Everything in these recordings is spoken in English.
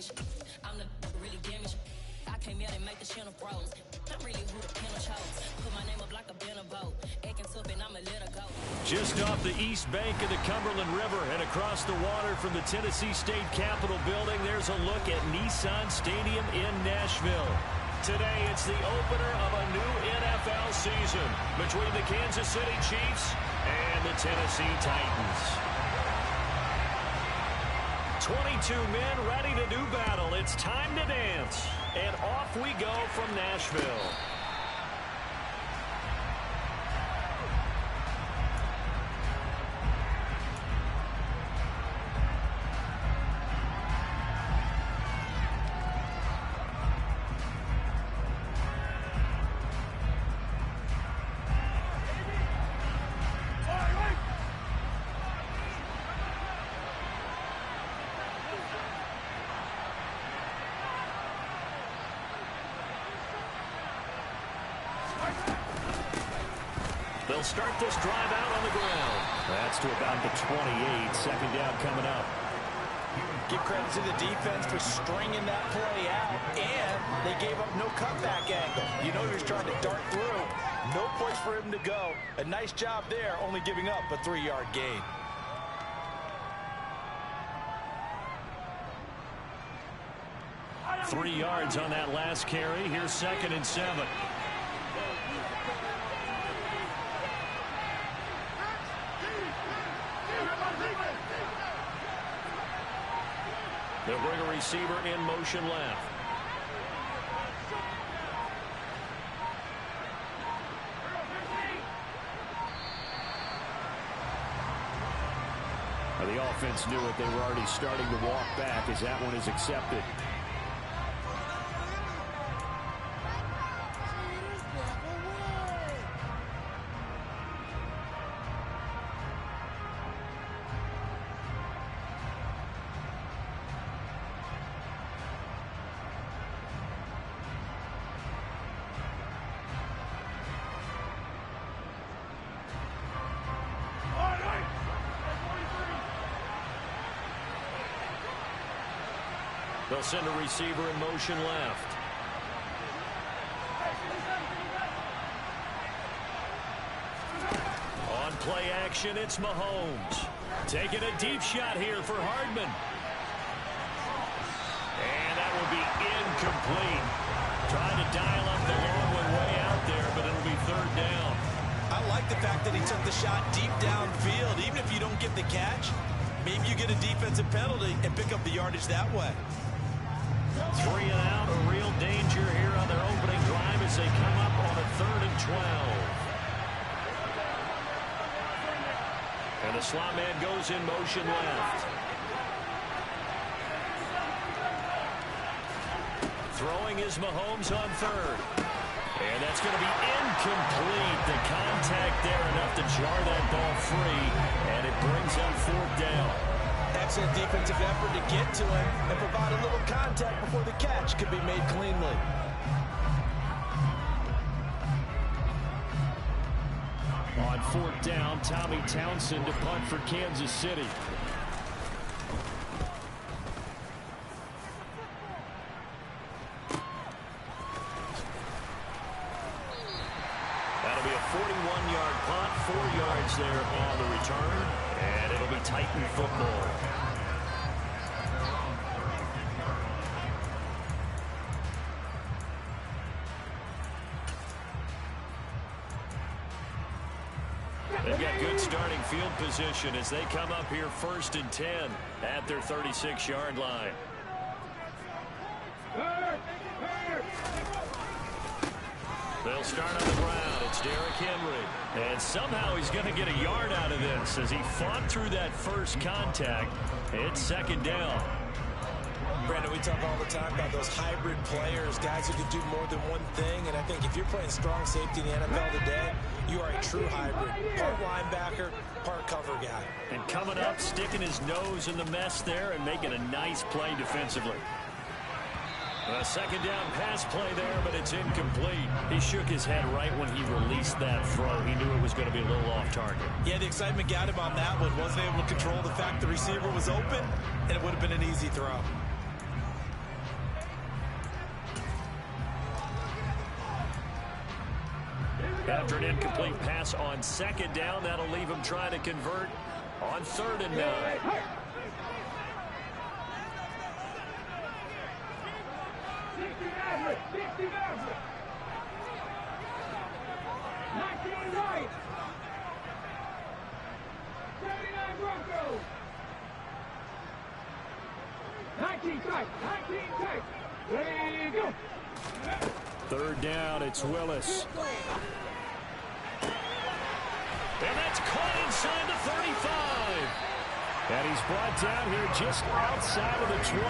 damage. I'm the really damage. I came out and make the channel bros. I'm really who the panel chose. Put my name up like a banner boat. Acting tough and I'ma let her go. Just off the east bank of the Cumberland River and across the water from the Tennessee State Capitol building, there's a look at Nissan Stadium in Nashville. Today, it's the opener of a new NFL season between the Kansas City Chiefs and the Tennessee Titans. 22 men ready to do battle. It's time to dance. And off we go from Nashville. They'll start this drive out on the ground. That's to about the 28. Second down coming up. Give credit to the defense for stringing that play out, and they gave up no cutback angle. You know he was trying to dart through. No place for him to go. A nice job there, only giving up a 3-yard gain. Three yards on that last carry. Here's 2nd and 7. They'll bring a receiver in motion left. Now the offense knew it. They were already starting to walk back as that one is accepted. They'll send a receiver in motion left. On play action, it's Mahomes. Taking a deep shot here for Hardman. And that will be incomplete. Trying to dial up the long one way out there, but it'll be 3rd down. I like the fact that he took the shot deep downfield. Even if you don't get the catch, maybe you get a defensive penalty and pick up the yardage that way. 3 and out, a real danger here on their opening drive as they come up on a 3rd and 12. And the slot man goes in motion left. Throwing is Mahomes on 3rd. And that's going to be incomplete. The contact there enough to jar that ball free. And it brings up 4th down. Excellent defensive effort to get to him and provide a little contact before the catch could be made cleanly. On 4th down, Tommy Townsend to punt for Kansas City. That'll be a 41-yard punt, 4 yards there on the return, and it'll be Titan football. They've got good starting field position as they come up here 1st and 10 at their 36-yard line. They'll start on the ground. It's Derrick Henry. And somehow he's going to get a yard out of this as he fought through that first contact. It's 2nd down. Brandon, we talk all the time about those hybrid players, guys who can do more than one thing. And I think if you're playing strong safety in the NFL today, you are a true hybrid. Part linebacker, part cover guy. And coming up, sticking his nose in the mess there and making a nice play defensively. A 2nd down pass play there, but it's incomplete. He shook his head right when he released that throw. He knew it was going to be a little off target. Yeah, the excitement got him on that one. Wasn't able to control the fact the receiver was open, and it would have been an easy throw. After an incomplete pass on 2nd down, that'll leave him trying to convert on 3rd and 9. Third down, it's Willis. And that's caught inside the 35. And he's brought down here just outside of the 20.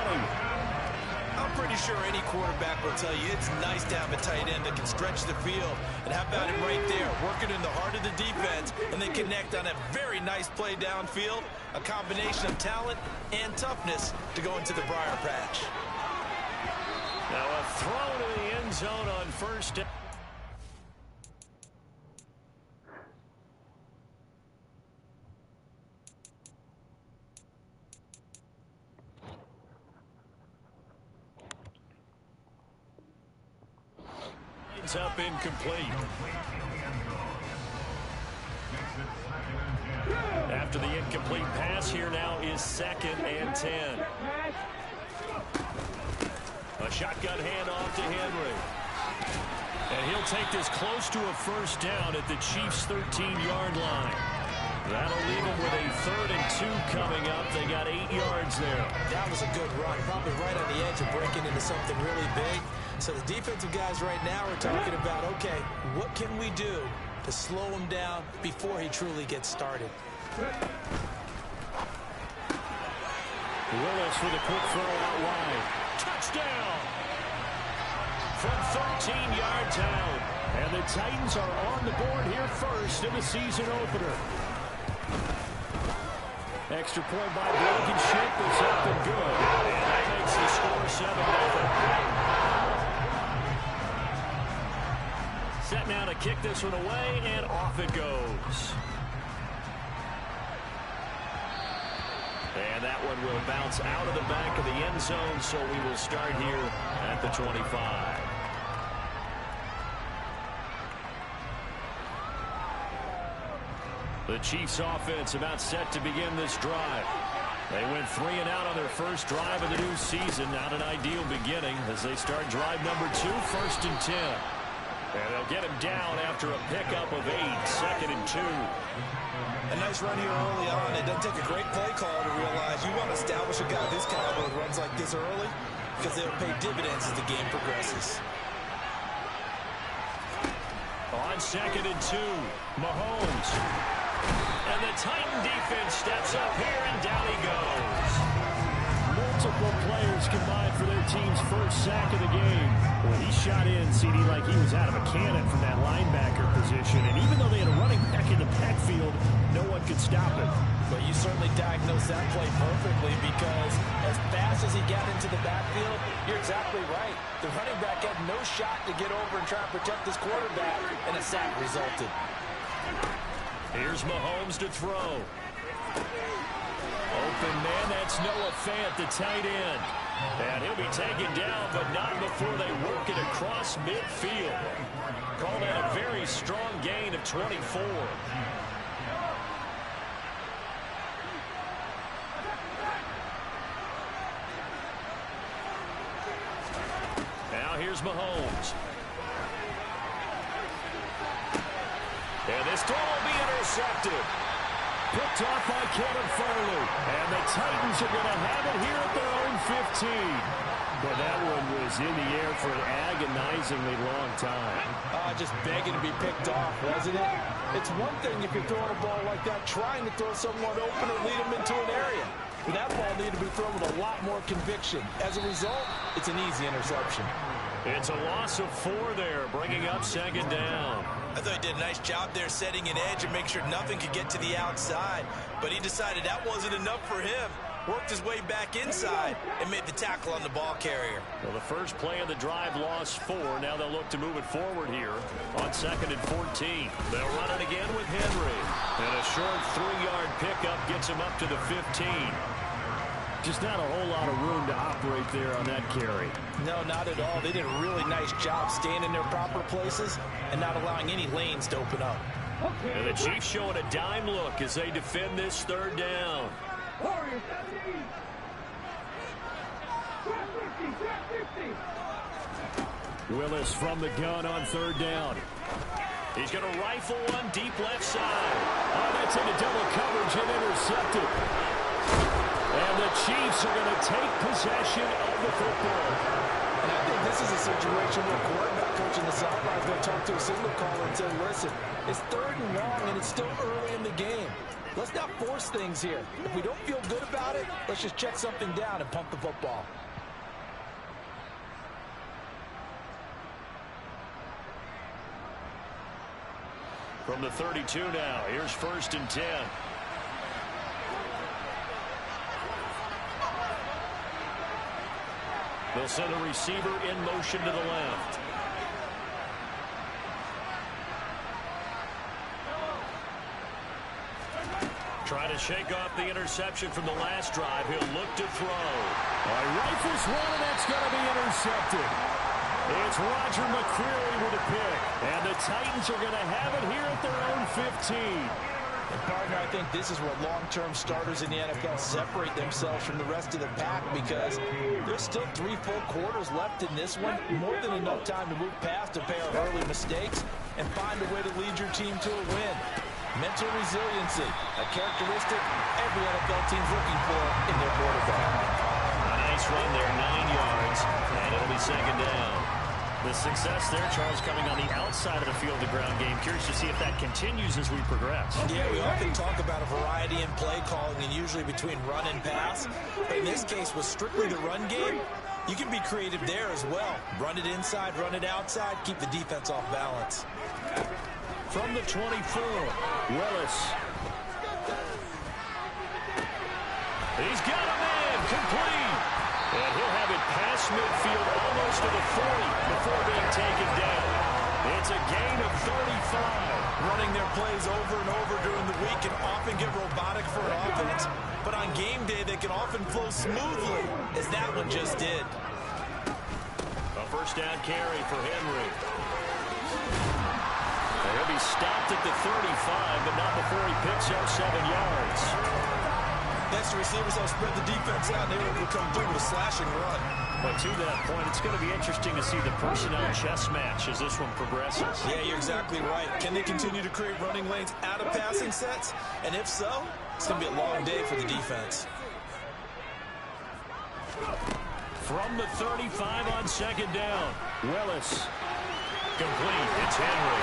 I'm pretty sure any quarterback will tell you it's nice to have a tight end that can stretch the field. And how about him right there, working in the heart of the defense, and then connect on a very nice play downfield. A combination of talent and toughness to go into the briar patch. Now a throw to the end zone on 1st down. It's up incomplete. After the incomplete pass, here now is 2nd and 10. A shotgun handoff to Henry. And he'll take this close to a 1st down at the Chiefs' 13-yard line. That'll leave them with a 3rd and 2 coming up. They got 8 yards there. That was a good run, probably right on the edge of breaking into something really big. So the defensive guys right now are talking about, okay, what can we do to slow him down before he truly gets started? Willis with a quick throw out wide. Touchdown! From 13 yards out. And the Titans are on the board here first in the season opener. Extra point by Blankenship is up and good. And that makes the score 7-0. Set now to kick this one away, and off it goes. And that one will bounce out of the back of the end zone, so we will start here at the 25. The Chiefs offense about set to begin this drive. They went 3 and out on their first drive of the new season. Not an ideal beginning as they start drive number 2, 1st and 10. And they'll get him down after a pickup of 8, 2nd and 2. A nice run here early on. It doesn't take a great play call to realize you want to establish a guy this caliber with runs like this early because they'll pay dividends as the game progresses. On 2nd and 2, Mahomes. And the Titan defense steps up here, and down he goes. Multiple players combined for their team's first sack of the game. Well, he shot in, CD, like he was out of a cannon from that linebacker position. And even though they had a running back in the backfield, no one could stop him. But you certainly diagnosed that play perfectly because as fast as he got into the backfield, you're exactly right. The running back had no shot to get over and try and protect his quarterback, and a sack resulted. Here's Mahomes to throw. Open man, that's Noah Fant, the tight end. And he'll be taken down, but not before they work it across midfield. Call that a very strong gain of 24. Now here's Mahomes. And this throw will be intercepted. Picked off by Kevin Farley. And the Titans are going to have it here at their own 15. But that one was in the air for an agonizingly long time. Just begging to be picked off, wasn't it? It's one thing if you're throwing a ball like that, trying to throw someone open or lead them into an area. But that ball needed to be thrown with a lot more conviction. As a result, it's an easy interception. It's a loss of 4 there, bringing up 2nd down. I thought he did a nice job there setting an edge and make sure nothing could get to the outside. But he decided that wasn't enough for him. Worked his way back inside and made the tackle on the ball carrier. Well, the first play of the drive lost 4. Now they'll look to move it forward here on 2nd and 14. They'll run it again with Henry. And a short 3-yard pickup gets him up to the 15. Just not a whole lot of room to operate there on that carry. No, not at all. They did a really nice job staying in their proper places and not allowing any lanes to open up. And the Chiefs showing a dime look as they defend this third down. Willis from the gun on third down. He's going to rifle one deep left side. Oh, that's into double coverage and intercepted. And the Chiefs are going to take possession of the football. And I think this is a situation where quarterback coach in the sideline is going to talk to a signal caller and say, listen, it's 3rd and long and it's still early in the game. Let's not force things here. If we don't feel good about it, let's just check something down and pump the football. From the 32 now, here's 1st and 10. They'll send a receiver in motion to the left. Trying to shake off the interception from the last drive. He'll look to throw. Rifles one, and that's going to be intercepted. It's Roger McCreary with a pick. And the Titans are going to have it here at their own 15. And partner, I think this is where long-term starters in the NFL separate themselves from the rest of the pack, because there's still 3 full quarters left in this one. More than enough time to move past a pair of early mistakes and find a way to lead your team to a win. Mental resiliency, a characteristic every NFL team's looking for in their quarterback. A nice run there, 9 yards, and it'll be 2nd down. The success there, Charles, coming on the outside of the field, the ground game. Curious to see if that continues as we progress. Yeah, we often talk about a variety in play calling, and usually between run and pass. But in this case, with strictly the run game, you can be creative there as well. Run it inside, run it outside, keep the defense off balance. From the 24, Willis. He's got a man, complete. And he'll have it past midfield almost to the 40 before being taken down. It's a gain of 35. Running their plays over and over during the week can often get robotic for an offense, but on game day they can often flow smoothly, as that one just did. A 1st down carry for Henry. He'll be stopped at the 35, but not before he picks up 7 yards. Next, the receivers will spread the defense out, and they will come through with a slashing run. But to that point, it's going to be interesting to see the personnel chess match as this one progresses. Yeah, you're exactly right. Can they continue to create running lanes out of passing sets? And if so, it's going to be a long day for the defense. From the 35 on 2nd down, Willis. Complete. It's Henry.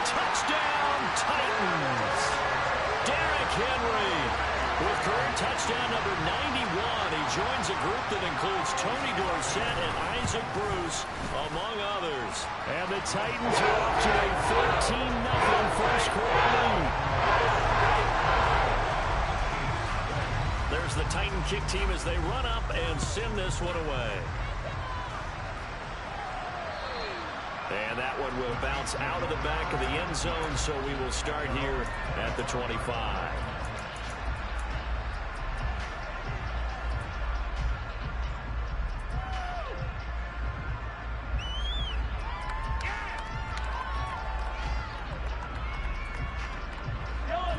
Touchdown, Titans. Derrick Henry with career touchdown number 91. He joins a group that includes Tony Dorsett and Isaac Bruce, among others. And the Titans are up to a 13-0 first quarter lead. There's the Titan kick team as they run up and send this one away. And that one will bounce out of the back of the end zone, so we will start here at the 25.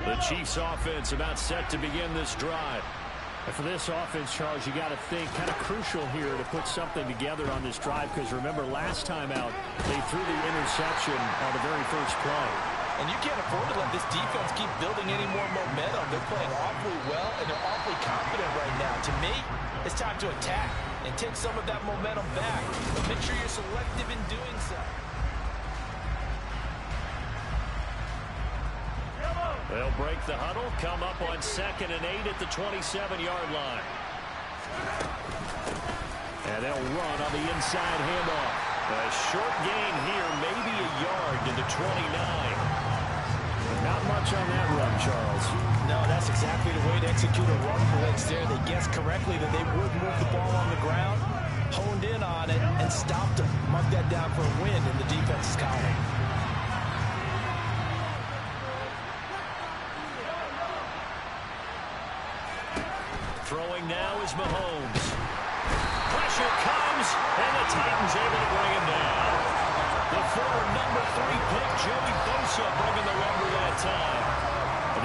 The Chiefs offense about set to begin this drive. And for this offense, Charles, you got to think kind of crucial here to put something together on this drive, because remember last time out they threw the interception on the very first play. And you can't afford to let this defense keep building any more momentum. They're playing awfully well, and they're awfully confident right now. To me, it's time to attack and take some of that momentum back. But make sure you're selective in doing so. They'll break the huddle, come up on 2nd and 8 at the 27-yard line. And they'll run on the inside handoff. A short gain here, maybe a yard to the 29. Not much on that run, Charles. No, that's exactly the way to execute a run blitz there. They guessed correctly that they would move the ball on the ground, honed in on it, and stopped them. Mark that down for a win in the defense's column. Throwing Throwing now is Mahomes. Pressure comes, and the Titans able to bring him down. The former #3 pick, Joey Bosa, bringing the lumber that time.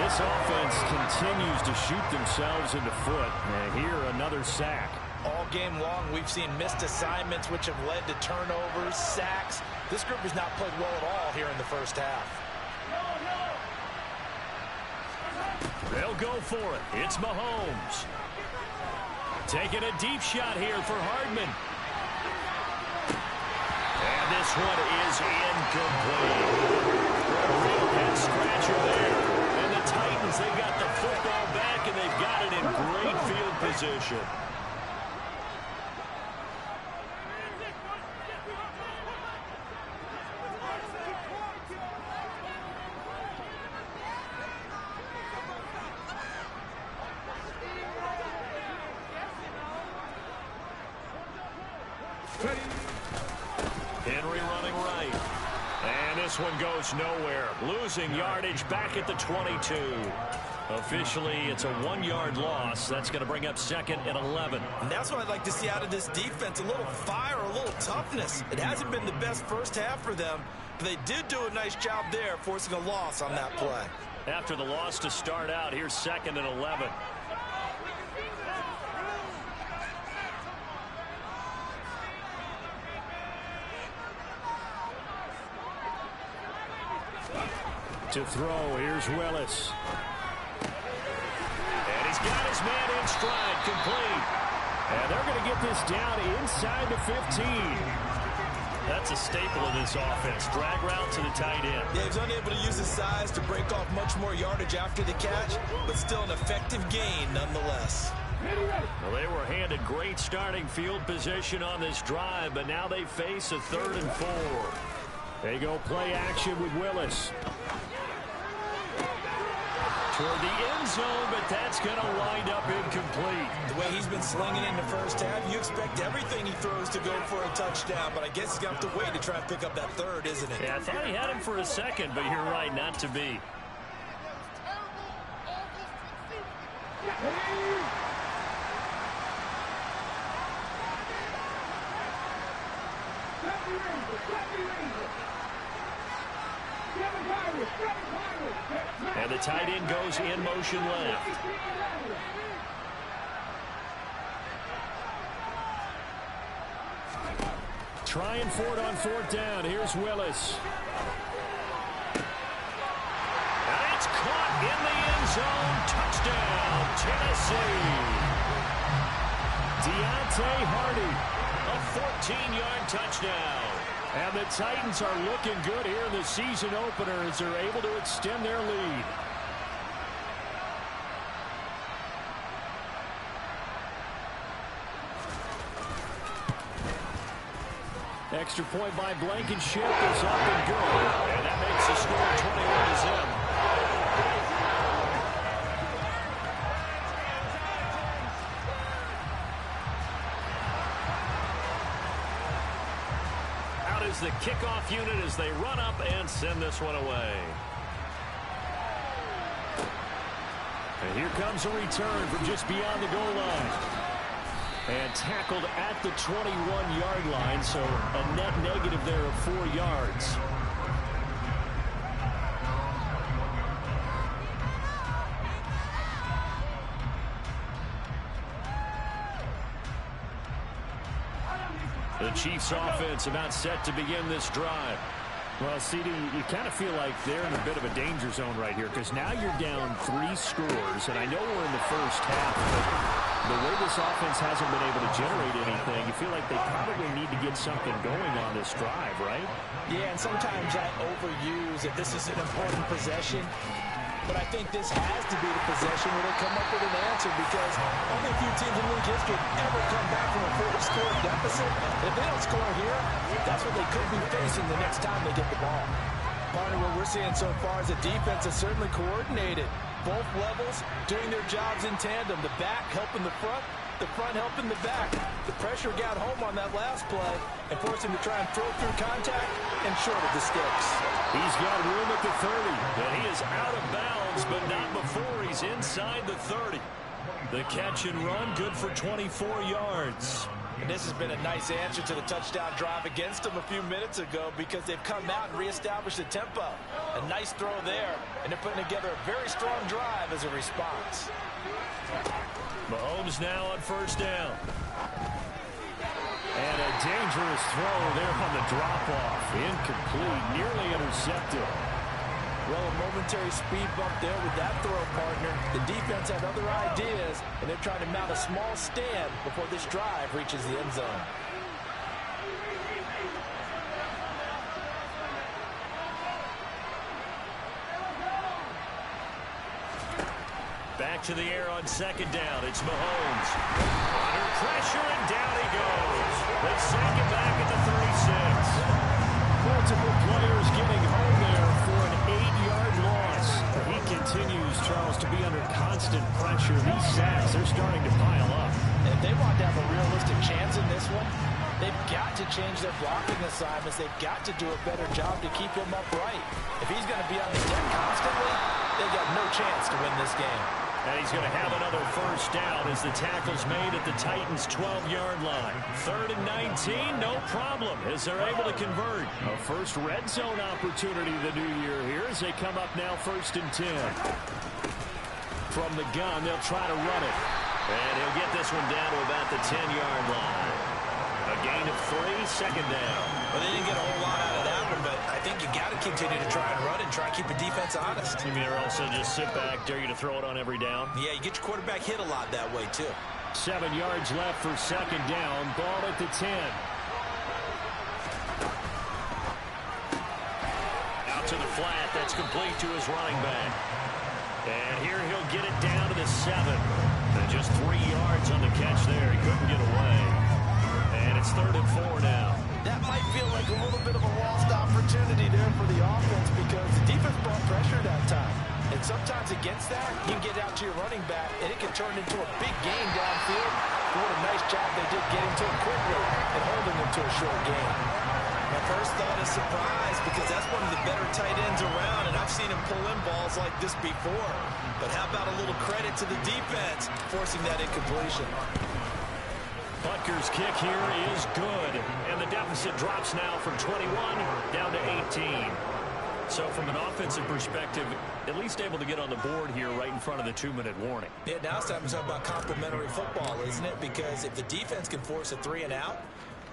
This offense continues to shoot themselves in the foot. And here, another sack. All game long, we've seen missed assignments, which have led to turnovers, sacks. This group has not played well at all here in the first half. They'll go for it. It's Mahomes. Taking a deep shot here for Hardman. And this one is incomplete. A real head scratcher there. And the Titans, they got the football back, and they've got it in great field position. Henry running right. And this one goes nowhere. Losing yardage back at the 22. Officially, it's a 1-yard loss. That's going to bring up 2nd and 11. And that's what I'd like to see out of this defense. A little fire, a little toughness. It hasn't been the best first half for them, but they did do a nice job there, forcing a loss on that play. After the loss to start out, here's 2nd and 11. To throw, here's Willis. And he's got his man in stride, complete. And they're going to get this down inside the 15. That's a staple of this offense. Drag route to the tight end. Yeah, he's unable to use his size to break off much more yardage after the catch, but still an effective gain nonetheless. Well, they were handed great starting field position on this drive, but now they face a 3rd and 4. They go play action with Willis. Toward the end zone, but that's going to wind up incomplete. The way he's been slinging in the first half, you expect everything he throws to go for a touchdown, but I guess he's going to have to wait to try and pick up that 3rd, isn't it? Yeah, I thought he had him for a second, but you're right, not to be. And the tight end goes in motion left. Trying for it on 4th down. Here's Willis. And it's caught in the end zone. Touchdown, Tennessee. Deontay Hardy, a 14-yard touchdown. And the Titans are looking good here in the season opener as they're able to extend their lead. Extra point by Blankenship is up and good. And that makes the score 21-0. The kickoff unit as they run up and send this one away. And here comes a return from just beyond the goal line. And tackled at the 21-yard line, so a net negative there of 4 yards. The Chiefs offense about set to begin this drive. Well, CD, you kind of feel like they're in a bit of a danger zone right here because now you're down 3 scores, and I know we're in the first half, but the way this offense hasn't been able to generate anything, you feel like they probably need to get something going on this drive, right? Yeah, and sometimes I overuse that this is an important possession. But I think this has to be the possession where they come up with an answer because only a few teams in league history ever come back from a 4-score deficit. And if they don't score here, that's what they could be facing the next time they get the ball. Partner, what we're seeing so far is the defense is certainly coordinated. Both levels doing their jobs in tandem. The back helping the front helping the back. The pressure got home on that last play and forced him to try and throw through contact and short of the sticks. He's got room at the 30, and he is out of bounds, but not before he's inside the 30. The catch and run, good for 24 yards. And this has been a nice answer to the touchdown drive against them a few minutes ago because they've come out and reestablished the tempo. A nice throw there, and they're putting together a very strong drive as a response. Mahomes now on first down. And a dangerous throw there on the drop-off. Incomplete, nearly intercepted. Well, a momentary speed bump there with that throw, partner. The defense had other ideas, and they're trying to mount a small stand before this drive reaches the end zone. Back to the air on second down. It's Mahomes. Under pressure, and down he goes. They send him back at the 36. Multiple players getting home there for an 8-yard loss. He continues, Charles, to be under constant pressure. These sacks, they're starting to pile up. And if they want to have a realistic chance in this one, they've got to change their blocking assignments. They've got to do a better job to keep him upright. If he's going to be on the deck constantly, they've got no chance to win this game. And he's going to have another first down as the tackle's made at the Titans' 12-yard line. 3rd and 19, no problem, as they're able to convert. A first red zone opportunity the new year here as they come up now 1st and 10. From the gun, they'll try to run it. And he'll get this one down to about the 10-yard line. A gain of 3, second down. Well, they didn't get a whole lot out of that one, but I think you got to continue to try and run and try and keep the defense honest. You mean also just sit back, dare you to throw it on every down? Yeah, you get your quarterback hit a lot that way, too. 7 yards left for second down. Ball at the 10. Out to the flat. That's complete to his running back. And here he'll get it down to the 7. And just 3 yards on the catch there. He couldn't get away. And it's 3rd and 4 now. That might feel like a little bit of a lost opportunity there for the offense because the defense brought pressure that time. And sometimes against that, you can get out to your running back, and it can turn into a big game downfield. But what a nice job they did getting to him quickly and holding him to a short game. My first thought is surprise because that's one of the better tight ends around, and I've seen him pull in balls like this before. But how about a little credit to the defense forcing that incompletion? Butker's kick here is good, and the deficit drops now from 21 down to 18. So from an offensive perspective, at least able to get on the board here right in front of the 2-minute warning. Yeah, now it's time to talk about complementary football, isn't it? Because if the defense can force a 3 and out,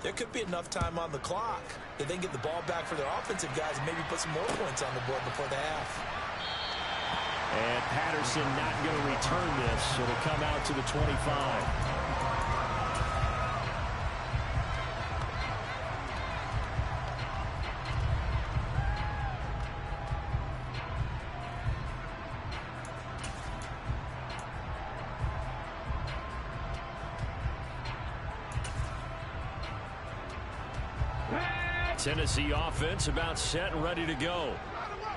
there could be enough time on the clock that they can get the ball back for their offensive guys and maybe put some more points on the board before the half. And Patterson not going to return this. It'll come out to the 25. Tennessee offense about set and ready to go.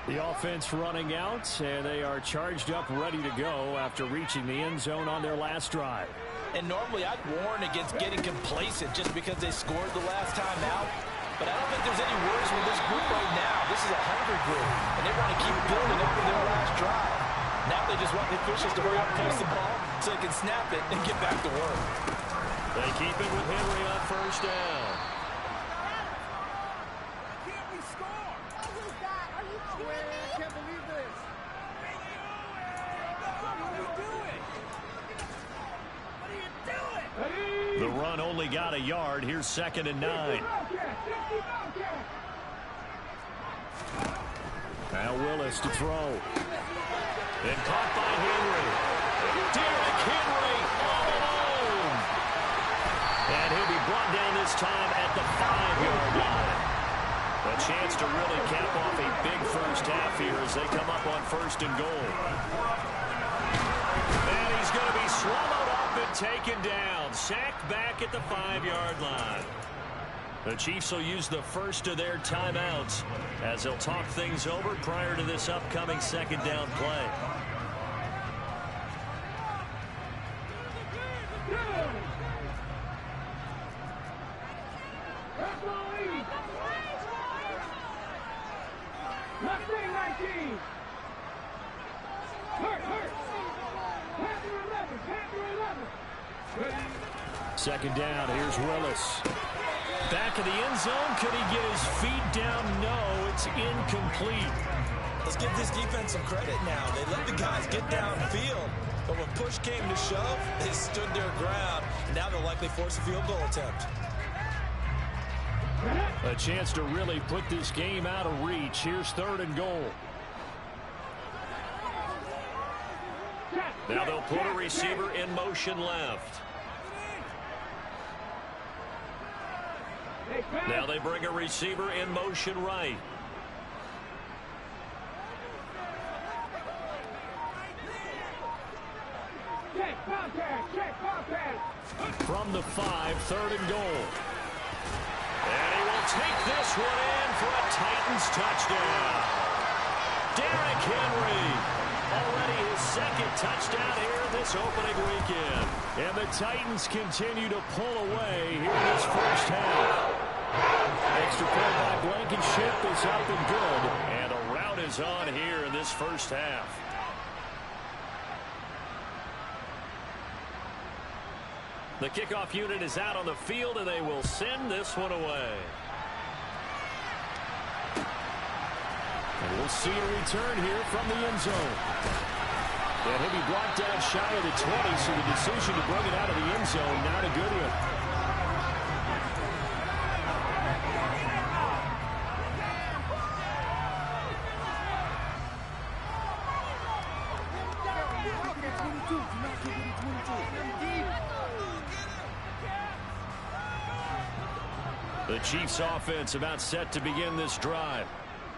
The offense running out, and they are charged up, ready to go after reaching the end zone on their last drive. And normally I'd warn against getting complacent just because they scored the last time out. But I don't think there's any worries with this group right now. This is a hungry group, and they want to keep building up to their last drive. Now they just want the officials to hurry up and place the ball so they can snap it and get back to work. They keep it with Henry on first down. The run only got a yard. Here's 2nd and 9. Now Willis to throw. And caught by Henry. Derrick Henry all alone. And he'll be brought down this time at the 5-yard line. A chance to really cap off a big first half here as they come up on 1st and goal. And he's going to be swallowed up and taken down. Sacked back at the 5-yard line. The Chiefs will use the first of their timeouts as they'll talk things over prior to this upcoming 2nd down play. Hurt. Pass to 11. Second down, here's Willis. Back of the end zone, could he get his feet down? No, it's incomplete. Let's give this defense some credit now. They let the guys get downfield, but when push came to shove, they stood their ground. Now they'll likely force a field goal attempt. A chance to really put this game out of reach. Here's 3rd and goal. Now they'll put a receiver in motion left. Now they bring a receiver in motion right. From the 5, 3rd and goal. And he will take this one in for a Titans touchdown. Derrick Henry, already his 2nd touchdown here this opening weekend. And the Titans continue to pull away here in this first half. Extra point by Blankenship is up and good. And a rout is on here in this first half. The kickoff unit is out on the field, and they will send this one away. And we'll see a return here from the end zone. And he'll be brought down shy of the 20, so the decision to bring it out of the end zone, not a good one. The Chiefs offense about set to begin this drive.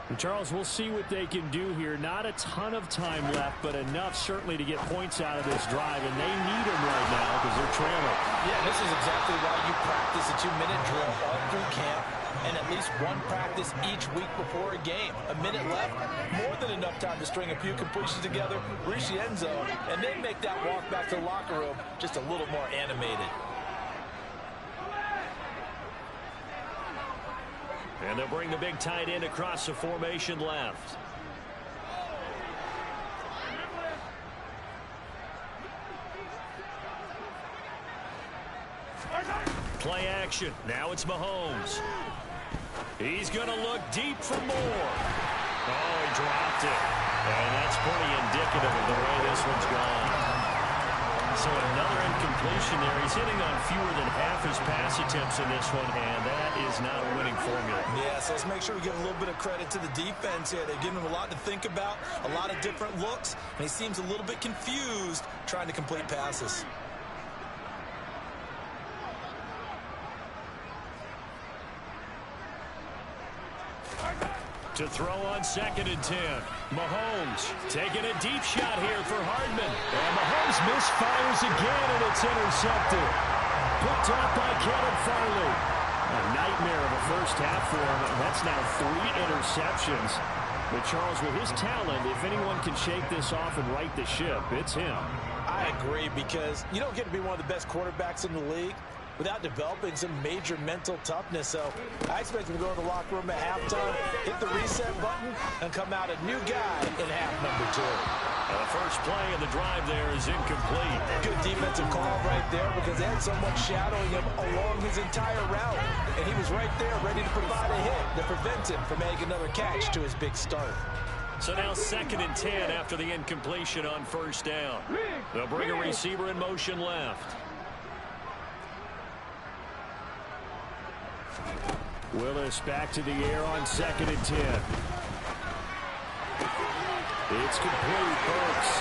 And Charles, we'll see what they can do here. Not a ton of time left, but enough certainly to get points out of this drive, and they need them right now because they're trailing. Yeah, this is exactly why you practice a 2-minute drill all through camp and at least one practice each week before a game. A minute left, more than enough time to string a few completions together, reach the end zone, and then make that walk back to the locker room just a little more animated. And they'll bring the big tight end across the formation left. Play action. Now it's Mahomes. He's going to look deep for more. Oh, he dropped it. And that's pretty indicative of the way this one's gone. So another incompletion there. He's hitting on fewer than half his pass attempts in this one, and that is not a winning formula. Yeah, so let's make sure we give a little bit of credit to the defense here. They've given him a lot to think about, a lot of different looks, and he seems a little bit confused trying to complete passes. To throw on 2nd and 10. Mahomes taking a deep shot here for Hardman. And Mahomes misfires again, and it's intercepted. Picked up by Kevin Farley. A nightmare of a first half for him. That's now 3 interceptions. But Charles, with his talent, if anyone can shake this off and right the ship, it's him. I agree, because you don't get to be one of the best quarterbacks in the league without developing some major mental toughness. So I expect him to go to the locker room at halftime, hit the reset button, and come out a new guy in half number 2. And the first play of the drive there is incomplete. Good defensive call right there, because they had someone shadowing him along his entire route. And he was right there ready to provide a hit that prevents him from making another catch to his big start. So now 2nd and 10 after the incompletion on first down. They'll bring a receiver in motion left. Willis back to the air on 2nd and 10. It's complete. Burks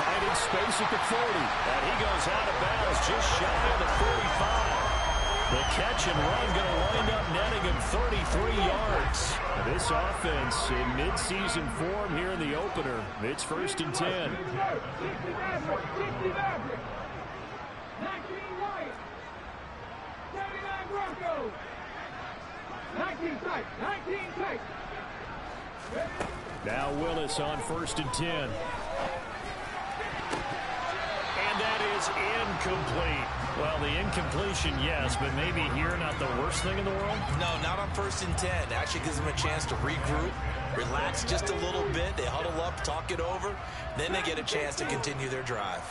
finding space at the 40. And he goes out of bounds just shy of the 45. The catch and run going to wind up netting him 33 yards. This offense in midseason form here in the opener. It's 1st and 10. 19 tight. Now Willis on 1st and 10. And that is incomplete. Well, the incompletion, yes, but maybe here not the worst thing in the world? No, not on 1st and 10. Actually gives them a chance to regroup, relax just a little bit. They huddle up, talk it over. Then they get a chance to continue their drive.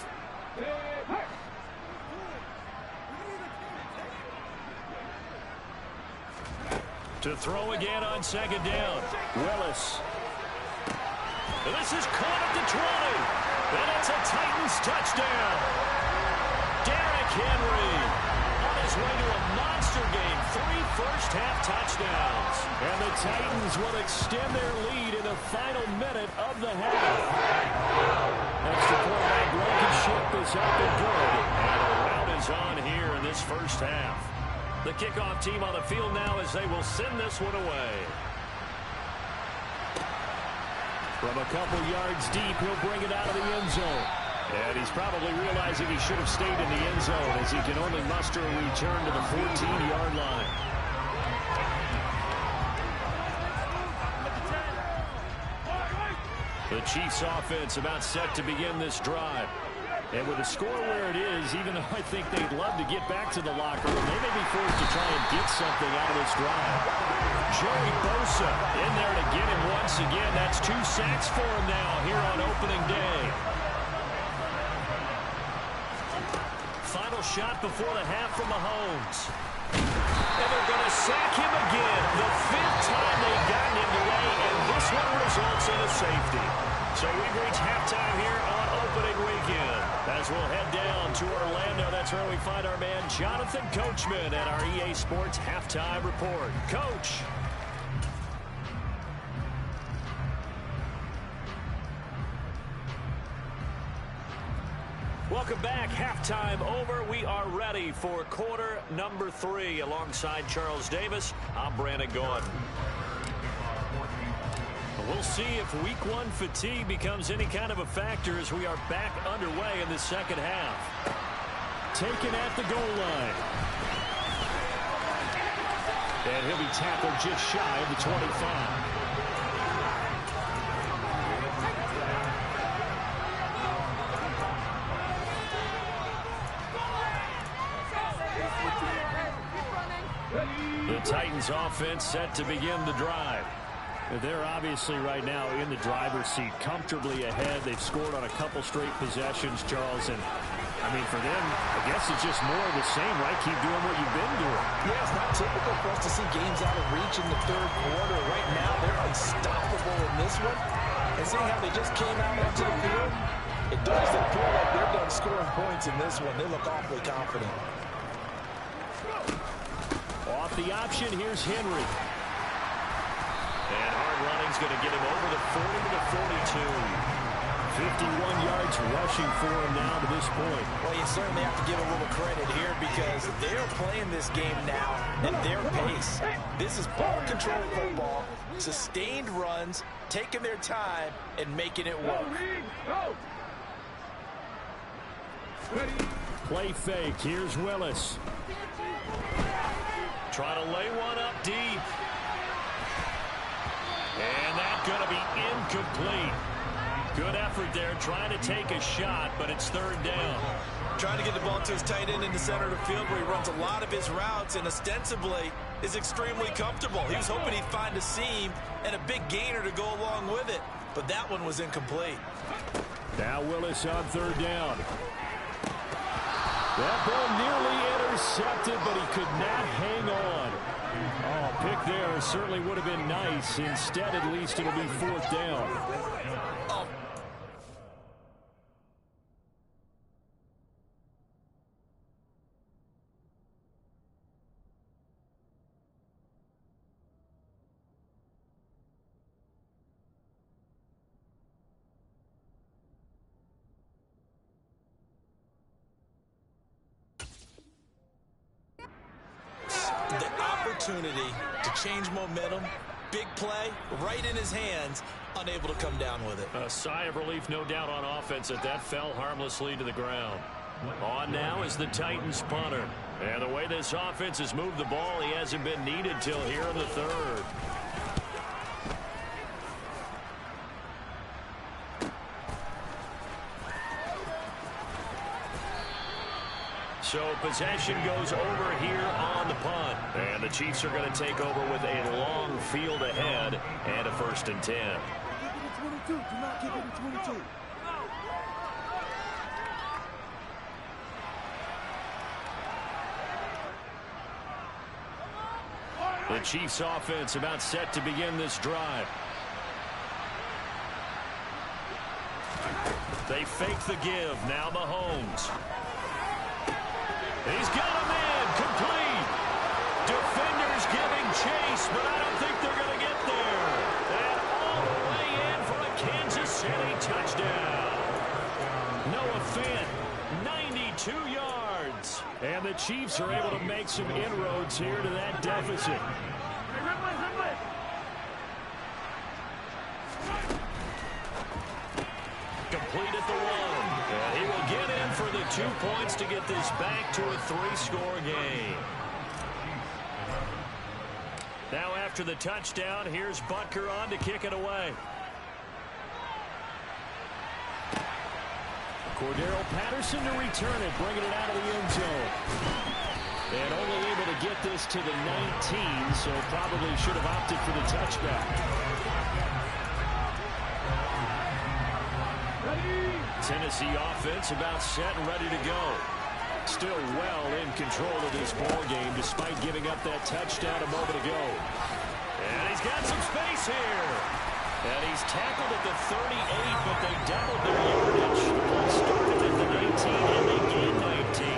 To throw again on second down. Willis. This is caught at the 20. And it's a Titans touchdown. Derrick Henry on his way to a monster game. 3 first-half touchdowns. And the Titans will extend their lead in the final minute of the half. Extra point by Blankenship is up and good. And a rout is on here in this first half. The kickoff team on the field now as they will send this one away. From a couple yards deep, he'll bring it out of the end zone. And he's probably realizing he should have stayed in the end zone as he can only muster a return to the 14-yard line. The Chiefs offense about set to begin this drive. And with the score where it is, even though I think they'd love to get back to the locker room, they may be forced to try and get something out of this drive. Joey Bosa in there to get him once again. That's 2 sacks for him now here on opening day. Final shot before the half from Mahomes. And they're going to sack him again. The 5th time they've gotten him away, and this one results in a safety. So we've reached halftime here on opening weekend. As we'll head down to Orlando, that's where we find our man Jonathan Coachman at our EA Sports Halftime Report. Coach. Welcome back. Halftime over. We are ready for quarter number 3. Alongside Charles Davis, I'm Brandon Gordon. We'll see if week 1 fatigue becomes any kind of a factor as we are back underway in the second half. Taken at the goal line. And he'll be tackled just shy of the 25. The Titans offense set to begin the drive. They're obviously right now in the driver's seat, comfortably ahead. They've scored on a couple straight possessions, Charles. And, I mean, for them, I guess it's just more of the same, right? Keep doing what you've been doing. Yeah, it's not typical for us to see games out of reach in the 3rd quarter. Right now, they're unstoppable in this one. And seeing how they just came out onto the field, it doesn't feel like they're done scoring points in this one. They look awfully confident. Off the option, here's Henry. And hard running's going to get him over the 40 to the 42. 51 yards rushing for him now to this point. Well, you certainly have to give a little credit here because they're playing this game now at their pace. This is ball control football, sustained runs, taking their time, and making it work. Play fake. Here's Willis. Try to lay one up deep. And that's going to be incomplete. Good effort there, trying to take a shot, but it's 3rd down. Trying to get the ball to his tight end in the center of the field where he runs a lot of his routes and ostensibly is extremely comfortable. He was hoping he'd find a seam and a big gainer to go along with it, but that one was incomplete. Now Willis on 3rd down. That ball nearly intercepted, but he could not hang on. Oh, pick there certainly would have been nice. Instead, at least it'll be 4th down. Oh. The opportunity to change momentum, big play, right in his hands, unable to come down with it. A sigh of relief, no doubt, on offense that fell harmlessly to the ground. On now is the Titans punter. And the way this offense has moved the ball, he hasn't been needed till here in the 3rd. So possession goes over here on the punt. And the Chiefs are going to take over with a long field ahead and a 1st and 10. Do not kick it to 22. The Chiefs offense about set to begin this drive. They fake the give. Now Mahomes. He's got him in. Complete. Defenders giving chase, but I don't think they're going to get there. And all the way in for a Kansas City touchdown. Noah Fant, 92 yards. And the Chiefs are able to make some inroads here to that deficit. Complete at the 1. And he will get in for the 2 points to get this back to a 3-score game. Now after the touchdown, here's Butker on to kick it away. Cordero Patterson to return it, bringing it out of the end zone. And only able to get this to the 19, so probably should have opted for the touchback. Tennessee offense about set and ready to go. Still well in control of this ball game despite giving up that touchdown a moment ago. And he's got some space here. And he's tackled at the 38, but they doubled their yardage. Started at the 19, and they gained 19.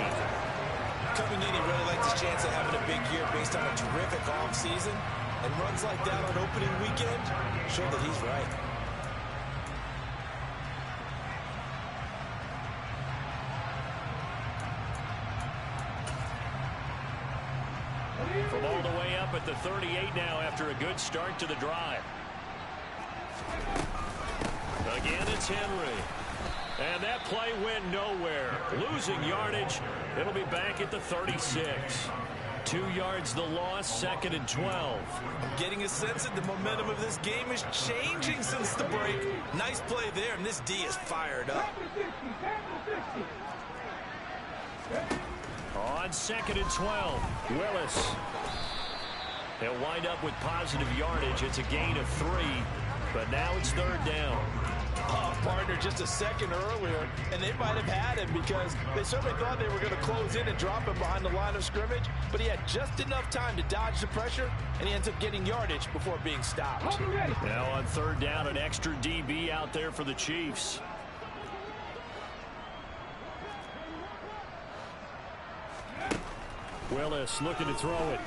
Coming in, he really liked his chance of having a big year based on a terrific offseason. And runs like that on opening weekend show that he's right. From all the way up at the 38 now after a good start to the drive. Again, it's Henry. And that play went nowhere. Losing yardage. It'll be back at the 36. 2 yards the loss, 2nd and 12. I'm getting a sense that the momentum of this game is changing since the break. Nice play there, and this D is fired up. On 2nd and 12, Willis. They'll wind up with positive yardage. It's a gain of 3, but now it's 3rd down. Oh, partner, just a second earlier, and they might have had him because they certainly thought they were going to close in and drop him behind the line of scrimmage, but he had just enough time to dodge the pressure, and he ends up getting yardage before being stopped. Now on 3rd down, an extra DB out there for the Chiefs. Willis looking to throw it.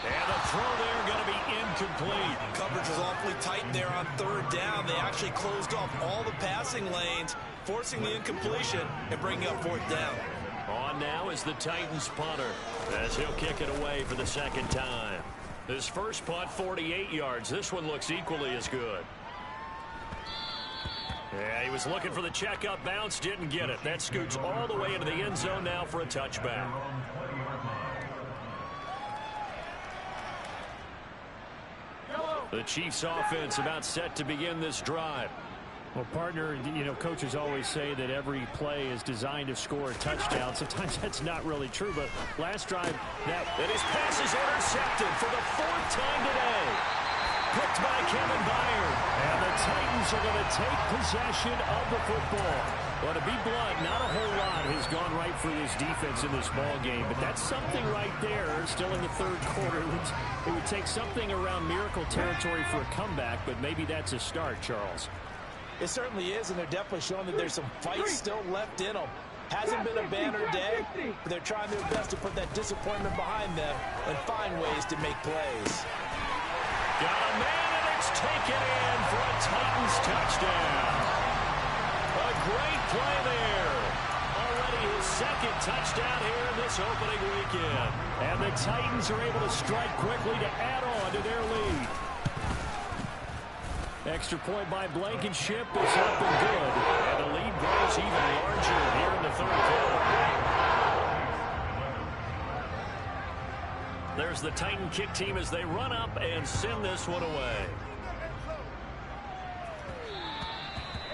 And the throw there going to be incomplete. Coverage was awfully tight there on 3rd down. They actually closed off all the passing lanes, forcing the incompletion and bringing up 4th down. On now is the Titans punter as he'll kick it away for the 2nd time. His first punt, 48 yards. This one looks equally as good. Yeah, he was looking for the checkup bounce, didn't get it. That scoots all the way into the end zone now for a touchback. The Chiefs offense about set to begin this drive. Well, partner, you know, coaches always say that every play is designed to score a touchdown. Sometimes that's not really true, but last drive, that his pass is intercepted for the 4th time today. Picked by Kevin Byard. And the Titans are going to take possession of the football. Well, to be blunt, not a whole lot has gone right for this defense in this ball game, but that's something right there. Still in the 3rd quarter. It would take something around miracle territory for a comeback, but maybe that's a start, Charles. It certainly is, and they're definitely showing that there's some fight still left in them. Hasn't been a banner day, but they're trying their best to put that disappointment behind them and find ways to make plays. Got a man, and it's taken in for a Titans touchdown. A great play there. Already his 2nd touchdown here in this opening weekend. And the Titans are able to strike quickly to add on to their lead. Extra point by Blankenship is up and good. And the lead grows even larger here in the 3rd quarter. There's the Titan kick team as they run up and send this one away.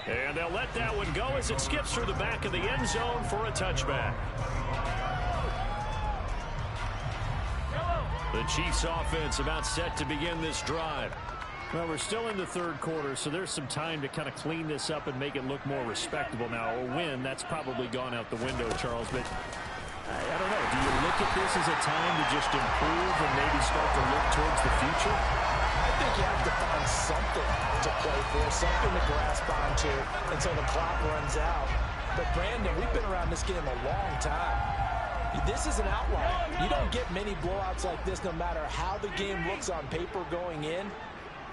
And they'll let that one go as it skips through the back of the end zone for a touchback. The Chiefs offense about set to begin this drive. Well, we're still in the 3rd quarter, so there's some time to kind of clean this up and make it look more respectable. Now, a win, that's probably gone out the window, Charles, but I don't know. do you look at this as a time to just improve and maybe start to look towards the future? I think you have to find something to play for, something to grasp onto until the clock runs out. But, Brandon, we've been around this game a long time. This is an outlier. You don't get many blowouts like this no matter how the game looks on paper going in.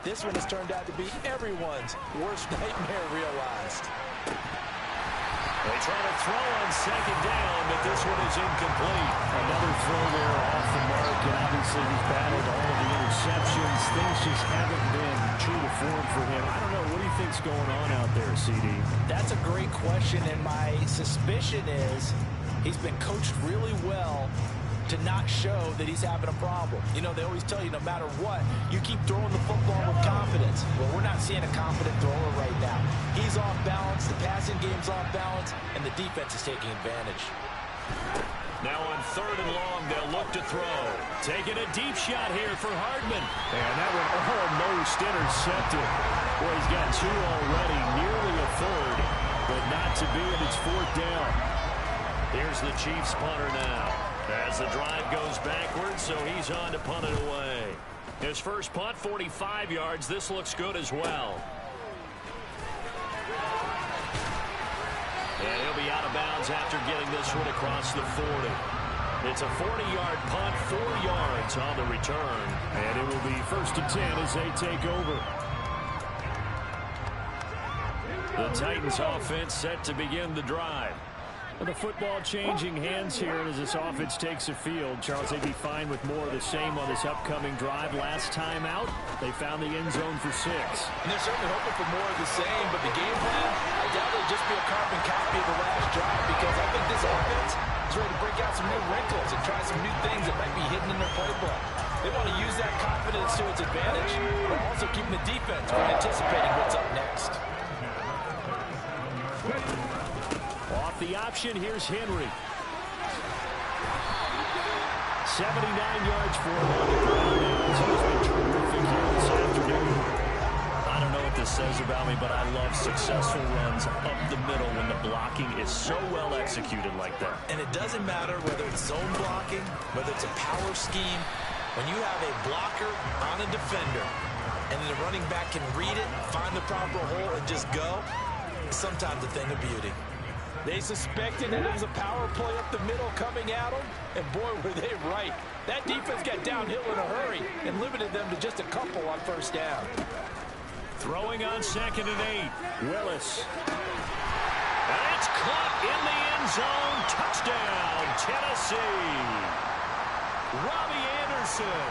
This one has turned out to be everyone's worst nightmare realized. They try to throw on second down, but this one is incomplete. Another throw there off the mark, and obviously he's battled all of the interceptions. Things just haven't been true to form for him. I don't know. What do you think's going on out there, CD? That's a great question, and my suspicion is he's been coached really well to not show that he's having a problem. You know, they always tell you no matter what, you keep throwing the football with confidence. Well, we're not seeing a confident thrower right now. He's off balance, the passing game's off balance, and the defense is taking advantage. Now on 3rd and long, they'll look to throw. Taking a deep shot here for Hardman. And that one almost intercepted. Boy, he's got 2 already, nearly a third, but not to be, and it's 4th down. Here's the Chiefs punter now. As the drive goes backwards, so he's on to punt it away. His first punt, 45 yards. This looks good as well. And he'll be out of bounds after getting this one across the 40. It's a 40-yard punt, 4 yards on the return. And it will be 1st and 10 as they take over. The Titans offense set to begin the drive. The football changing hands here as this offense takes the field. Charles, they'd be fine with more of the same on this upcoming drive. Last time out, they found the end zone for 6. And they're certainly hoping for more of the same, but the game plan, I doubt it'll just be a carbon copy of the last drive, because I think this offense is ready to break out some new wrinkles and try some new things that might be hidden in their playbook. They want to use that confidence to its advantage, but also keeping the defense from anticipating what's up next. Off the option, here's Henry. 79 yards for him on the ground. He's been terrific here this afternoon. I don't know what this says about me, but I love successful runs up the middle when the blocking is so well executed like that. And it doesn't matter whether it's zone blocking, whether it's a power scheme. When you have a blocker on a defender and the running back can read it, find the proper hole, and just go, sometimes a thing of beauty. They suspected that it was a power play up the middle coming at them, and boy, were they right. That defense got downhill in a hurry and limited them to just a couple on 1st down. Throwing on 2nd and 8. Willis. And it's caught in the end zone. Touchdown, Tennessee. Robbie Anderson.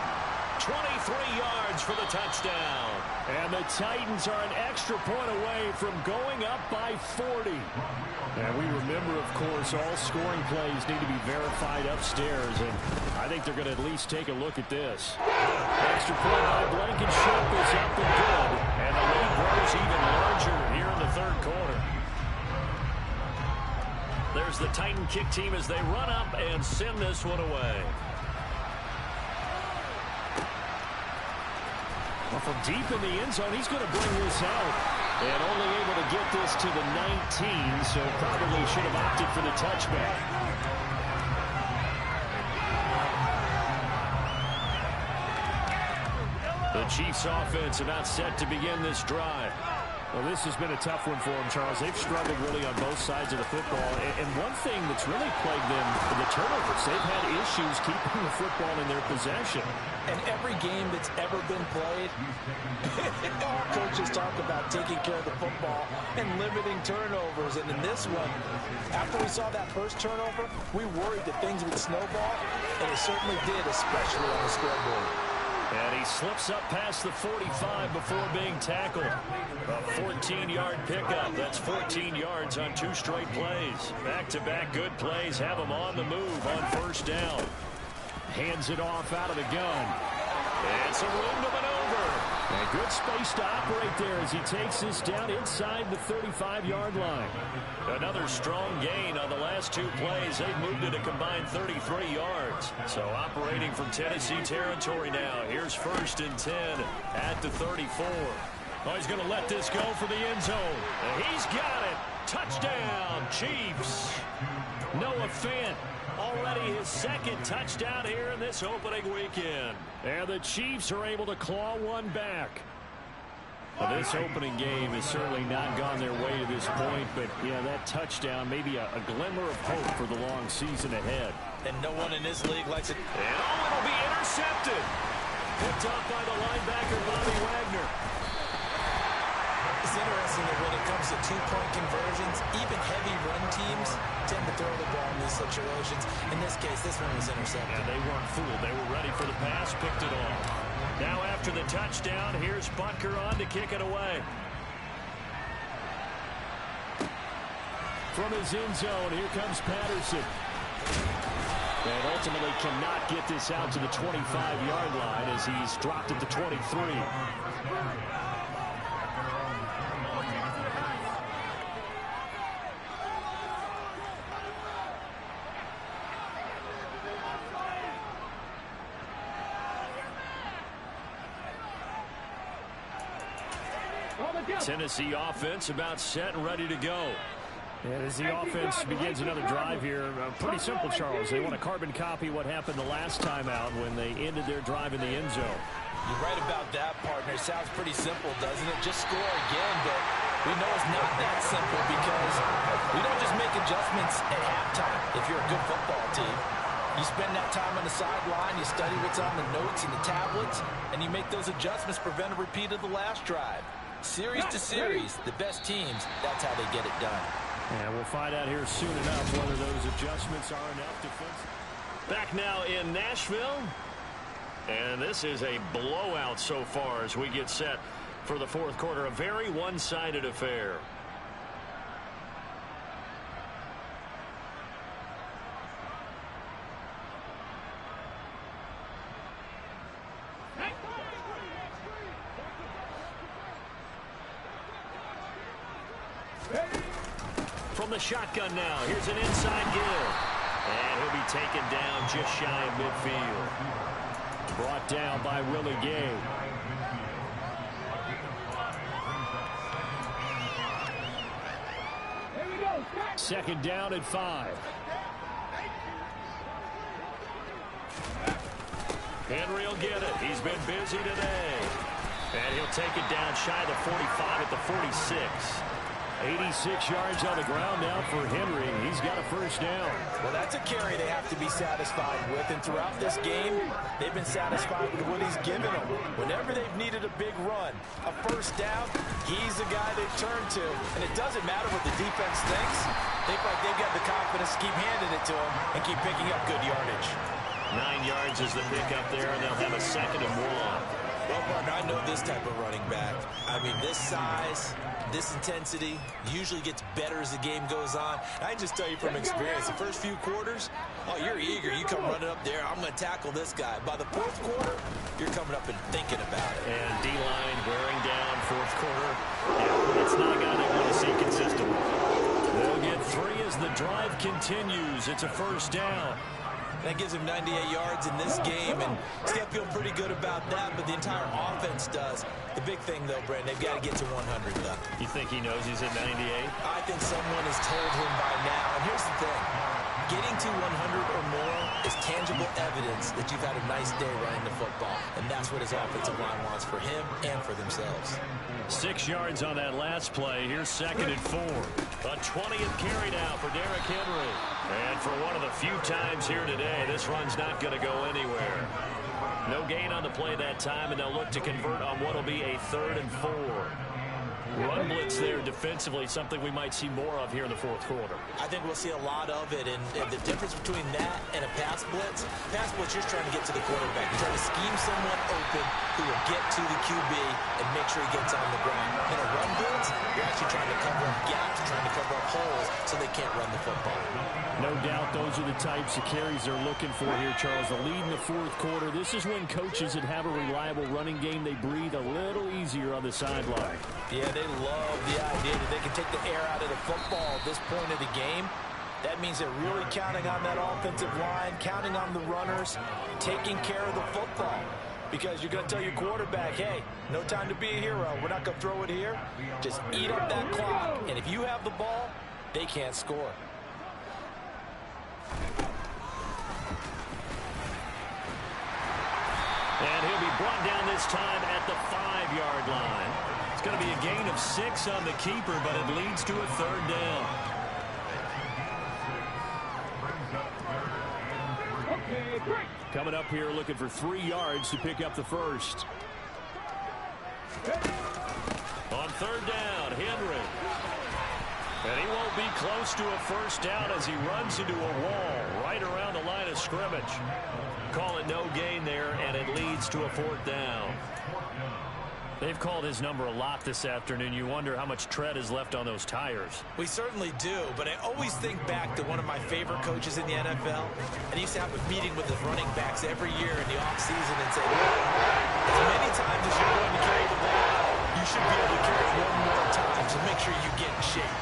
23 yards for the touchdown. And the Titans are an extra point away from going up by 40. And we remember, of course, all scoring plays need to be verified upstairs. And I think they're going to at least take a look at this. Extra point by Blankenship is up and good. And the lead grows even larger here in the 3rd quarter. There's the Titan kick team as they run up and send this one away. Well, from deep in the end zone, he's going to bring this out. And only able to get this to the 19, so probably should have opted for the touchback. The Chiefs offense about set to begin this drive. Well, this has been a tough one for them, Charles. They've struggled really on both sides of the football. And one thing that's really plagued them, the turnovers. They've had issues keeping the football in their possession. And every game that's ever been played, all coaches talk about taking care of the football and limiting turnovers. And in this one, after we saw that first turnover, we worried that things would snowball, and it certainly did, especially on the scoreboard. And he slips up past the 45 before being tackled. A 14-yard pickup. That's 14 yards on 2 straight plays. Back-to-back good plays have him on the move on 1st down. Hands it off out of the gun. It's a room to maneuver. And good space to operate there as he takes this down inside the 35-yard line. Another strong gain on the last 2 plays. They've moved it a combined 33 yards. So operating from Tennessee territory now. Here's 1st and 10 at the 34. Oh, he's going to let this go for the end zone. And he's got it. Touchdown, Chiefs. Noah Fant, already his second touchdown here in this opening weekend. And the Chiefs are able to claw one back. Well, this opening game has certainly not gone their way to this point, but yeah, that touchdown may be a glimmer of hope for the long season ahead. And no one in this league likes it. And it'll be intercepted. Picked up by the linebacker, Bobby Wagner. It's interesting that when it comes to two-point conversions, even heavy run teams tend to throw the ball in these situations. In this case, this one was intercepted. And they weren't fooled. They were ready for the pass, picked it off. Now after the touchdown, here's Butker on to kick it away. From his end zone, here comes Patterson. And ultimately cannot get this out to the 25-yard line as he's dropped at the 23. Tennessee offense about set and ready to go. And as the offense begins another drive here, pretty simple, Charles. They want to carbon copy what happened the last time out when they ended their drive in the end zone. You're right about that, partner. It sounds pretty simple, doesn't it? Just score again, but we know it's not that simple because we don't just make adjustments at halftime if you're a good football team. You spend that time on the sideline, you study what's on the notes and the tablets, and you make those adjustments to prevent a repeat of the last drive. Series to series, the best teams, that's how they get it done. And we'll find out here soon enough whether those adjustments are enough defense. Back now in Nashville. And this is a blowout so far as we get set for the fourth quarter. A very one-sided affair. From the shotgun now, here's an inside give. And he'll be taken down just shy of midfield. Brought down by Willie Gay. Second down at 5. Henry will get it. He's been busy today. And he'll take it down shy of the 45 at the 46. 86 yards on the ground now for Henry. He's got a first down. Well, that's a carry they have to be satisfied with. And throughout this game, they've been satisfied with what he's given them. Whenever they've needed a big run, a first down, he's the guy they turn to. And it doesn't matter what the defense thinks. They feel like they've got the confidence to keep handing it to him and keep picking up good yardage. 9 yards is the pickup there, and they'll have a 2nd and 1. Well, partner, I know this type of running back. I mean, this size, this intensity usually gets better as the game goes on. I can just tell you from experience, the first few quarters, oh, you're eager. You come running up there, I'm going to tackle this guy. By the fourth quarter, you're coming up and thinking about it. And D-line wearing down fourth quarter. Yeah, it's not a guy they want to see consistently. They'll get 3 as the drive continues. It's a first down. That gives him 98 yards in this game, and he's got to feel pretty good about that, but the entire offense does. The big thing, though, Brent, they've got to get to 100, though. You think he knows he's at 98? I think someone has told him by now. And here's the thing. Getting to 100 or more is tangible evidence that you've had a nice day running the football, and that's what his offensive line wants for him and for themselves. 6 yards on that last play. Here's 2nd and 4. A 20th carry now for Derrick Henry. And for one of the few times here today, this run's not going to go anywhere. No gain on the play that time, and they'll look to convert on what will be a 3rd and 4. Run blitz there defensively, something we might see more of here in the fourth quarter. I think we'll see a lot of it, and the difference between that and a pass blitz, you're trying to get to the quarterback. You're trying to scheme someone open who will get to the QB and make sure he gets on the ground. In a run blitz, you're actually trying to cover up gaps, trying to cover up holes so they can't run the football. No doubt those are the types of carries they're looking for here, Charles. The lead in the fourth quarter. This is when coaches that have a reliable running game, they breathe a little easier on the sideline. Yeah, they love the idea that they can take the air out of the football at this point of the game. That means they're really counting on that offensive line, counting on the runners, taking care of the football. because you're going to tell your quarterback, hey, no time to be a hero. We're not going to throw it here. Just eat up that clock. And if you have the ball, they can't score. And he'll be brought down this time at the 5-yard line. It's going to be a gain of 6 on the keeper, but it leads to a 3rd down. Coming up here looking for 3 yards to pick up the first. On 3rd down, Henry. And he won't be close to a first down as he runs into a wall right around the line of scrimmage. Call it no gain there, and it leads to a 4th down. They've called his number a lot this afternoon. You wonder how much tread is left on those tires. We certainly do, but I always think back to one of my favorite coaches in the NFL. And he used to have a meeting with his running backs every year in the offseason and say, as many times as you're going to carry the ball, you should be able to carry it 1 more time, so make sure you get in shape.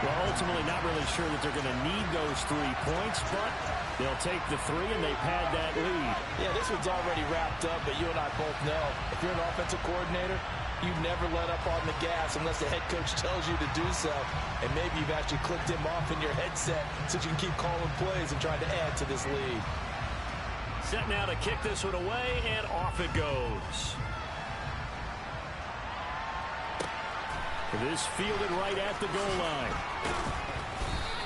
Well, ultimately not really sure that they're going to need those 3 points, but they'll take the 3 and they pad that lead. Yeah, this one's already wrapped up, but you and I both know if you're an offensive coordinator, you never let up on the gas unless the head coach tells you to do so. And maybe you've actually clicked him off in your headset so you can keep calling plays and trying to add to this lead. Set now to kick this one away, and off it goes. This fielded right at the goal line.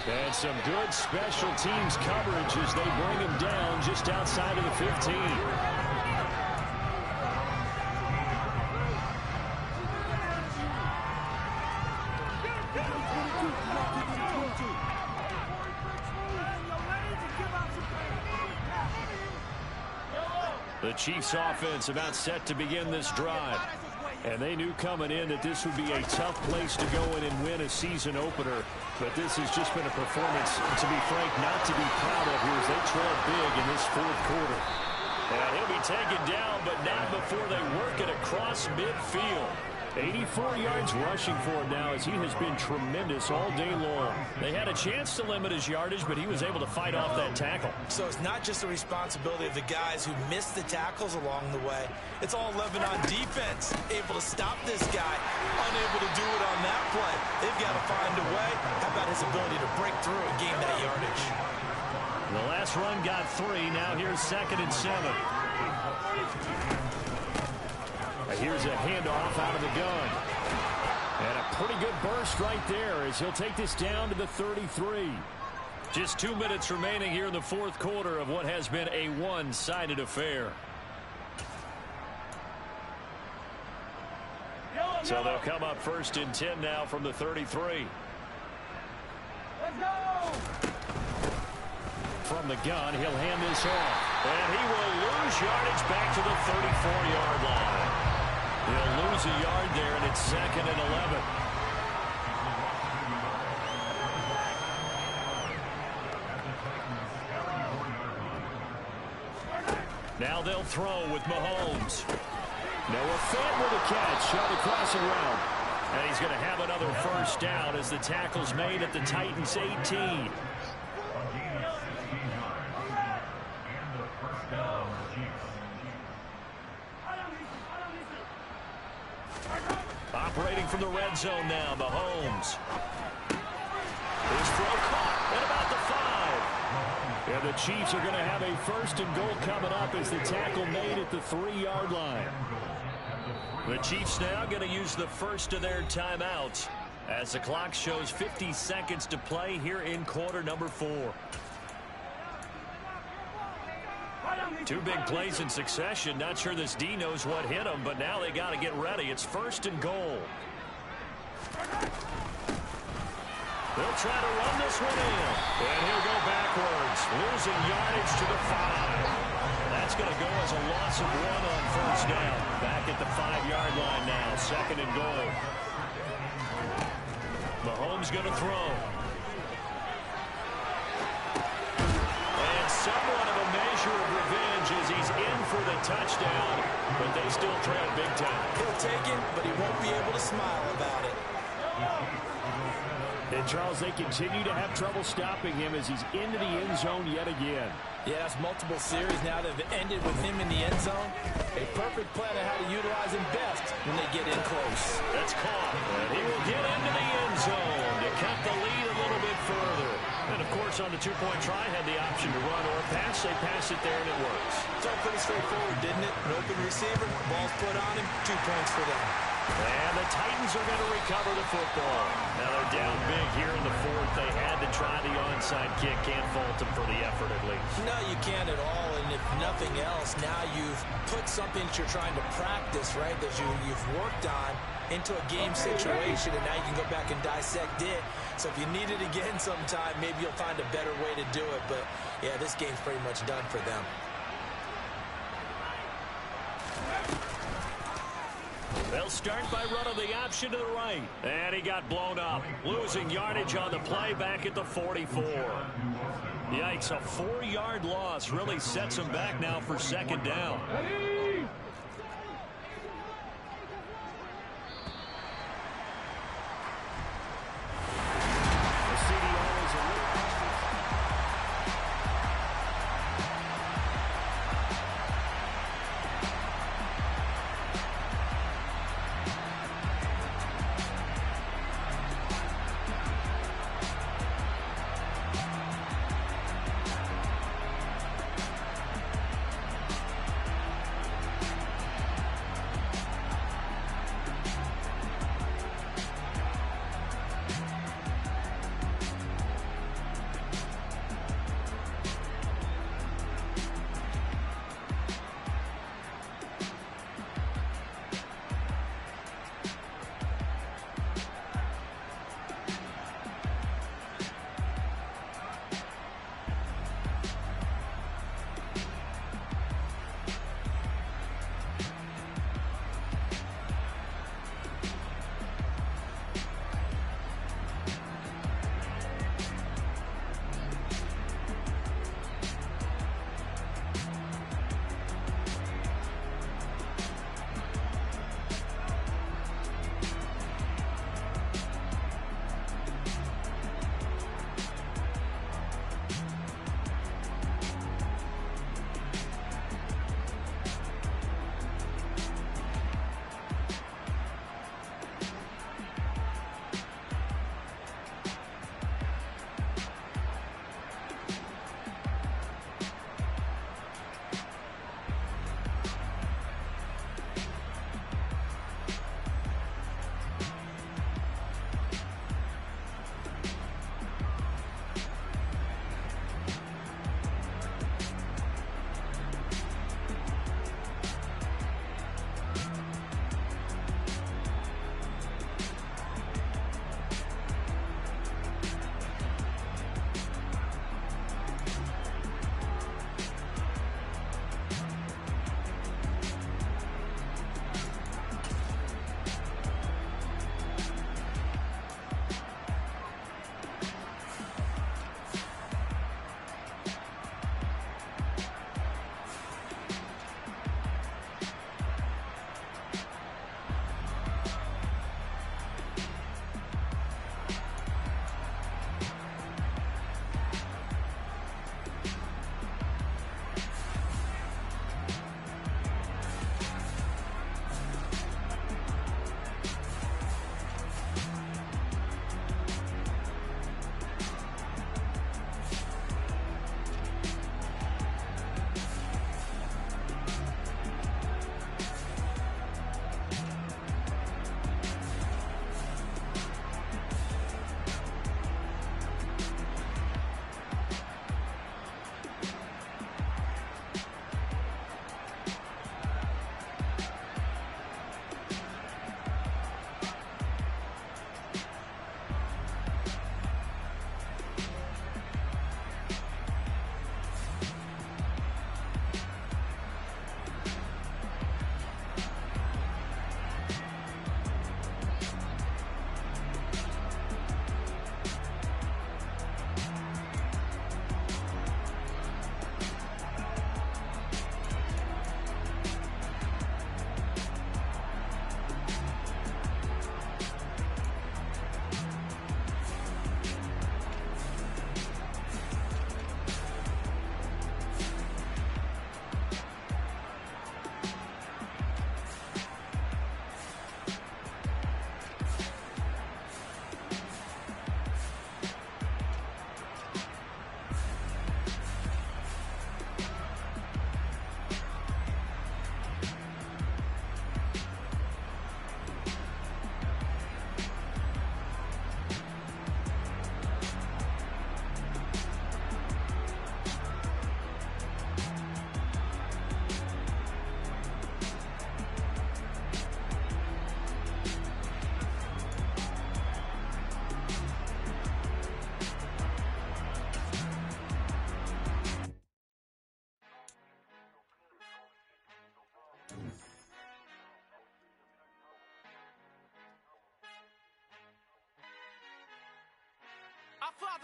And some good special teams coverage as they bring him down just outside of the 15. The Chiefs offense about set to begin this drive. And they knew coming in that this would be a tough place to go in and win a season opener. But this has just been a performance, to be frank, not to be proud of here as they trail big in this 4th quarter. And he'll be taken down, but not before they work it across midfield. 84 yards rushing for him now as he has been tremendous all day long. They had a chance to limit his yardage, but he was able to fight off that tackle. So it's not just the responsibility of the guys who missed the tackles along the way. It's all Lebanon defense, able to stop this guy, unable to do it on that play. They've got to find a way. How about his ability to break through and gain that yardage? The last run got 3. Now here's 2nd and 7. Here's a handoff out of the gun. And a pretty good burst right there as he'll take this down to the 33. Just 2 minutes remaining here in the 4th quarter of what has been a one-sided affair. So they'll come up 1st and 10 now from the 33. Let's go! From the gun, he'll hand this off. And he will lose yardage back to the 34-yard line. He'll lose a yard there, and it's 2nd and 11. Now they'll throw with Mahomes. Noah Fant with a catch, shot across around. And he's going to have another first down as the tackle's made at the Titans' 18. Operating from the red zone now, Mahomes. His throw caught at about the 5. And the Chiefs are going to have a 1st and goal coming up as the tackle made at the 3-yard line. The Chiefs now going to use the first of their timeouts as the clock shows 50 seconds to play here in quarter number 4. 2 big plays in succession. Not sure this D knows what hit him, but now they got to get ready. It's 1st and goal. They'll try to run this one in. And he'll go backwards, losing yardage to the 5. That's going to go as a loss of 1 on first down. Back at the 5-yard line now, 2nd and goal. Mahomes going to throw. And somewhat of a measure of revenge as he's in for the touchdown, but they still trail big time. He'll take it, but he won't be able to smile about it. And, Charles, they continue to have trouble stopping him as he's into the end zone yet again. Yeah, that's multiple series now that have ended with him in the end zone. A perfect plan on how to utilize him best when they get in close. That's caught. And he will get into the end zone to cut the lead a little bit further. And, of course, on the two-point try, had the option to run or pass. They pass it there, and it works. So pretty straightforward, didn't it? An open receiver, ball's put on him, 2 points for them. And the Titans are going to recover the football. Now they're down big here in the fourth. They had to try the onside kick. Can't fault them for the effort, at least. No, you can't at all. And if nothing else, now you've put something that you're trying to practice, right, that you've worked on into a game situation, and now you can go back and dissect it. So if you need it again sometime, maybe you'll find a better way to do it. But, yeah, this game's pretty much done for them. They'll start by running the option to the right. And he got blown up. Losing yardage on the play back at the 44. Yikes, a 4-yard loss really sets him back now for second down.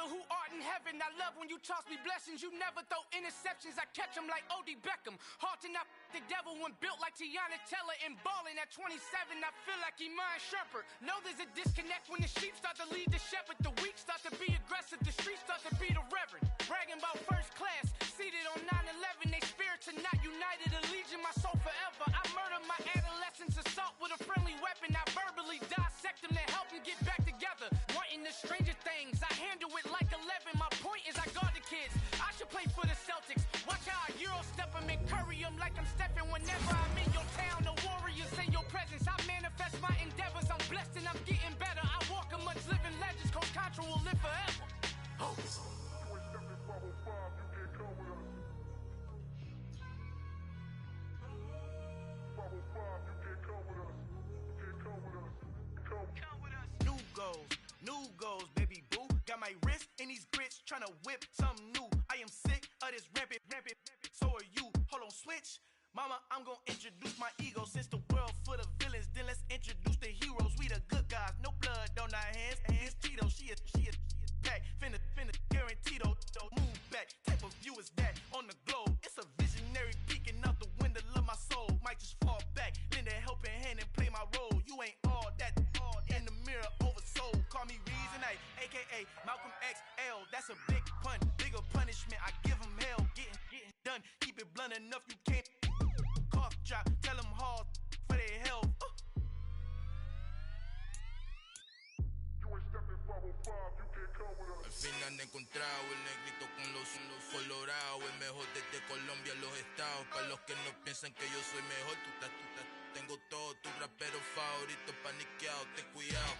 Father who art in heaven, I love when you toss me blessings. You never throw interceptions, I catch them like O.D. Beckham. Hard to not the devil when built like Tiana Teller and balling at 27. I feel like Iman Shumpert. Know there's a disconnect when the sheep start to lead the shepherd. The weak start to be aggressive, the streets start to be the reverend. Bragging about first class, seated on 9/11. They spirits are not united, a legion, my soul forever. I murdered my adolescence, assault with a friendly weapon. I verbally dissect them to help them get back together. Wanting the stranger things, I handle it like 11. My point is I guard the kids. I should play for the Celtics. Watch how I Euro step them and curry them like I'm stepping. Whenever I'm in your town, the warriors in your presence. I manifest my endeavors. I'm blessed and I'm getting better. I walk amongst living legends. Coach Contra will live forever. Oh. New goals, baby boo. Got my wrist in these grits, tryna whip something new. I am sick of this rampant. So are you. Hold on, switch. Mama, I'm gonna introduce my ego. Since the world full of villains, then let's introduce the heroes. We the good guys, no blood on our hands. Hands Tito, she is back. Finna, guaranteed. Move back. Type of view is that on the globe? It's a visionary peeking out the window of my soul. Might just fall back, lend a helping hand and play my role. You ain't all that in the mirror oversold. Call me Reason, aka Malcolm XL. That's a big pun, bigger punishment. I give him hell, getting done. Keep it blunt enough, you can't. Cough drop, tell them hard for their health. Al fin han encontrado el negrito con los colorados, el mejor desde Colombia, los estados. Para los que no piensan que yo soy mejor, tengo todo, tu rapero favorito paniqueado, ten cuidado.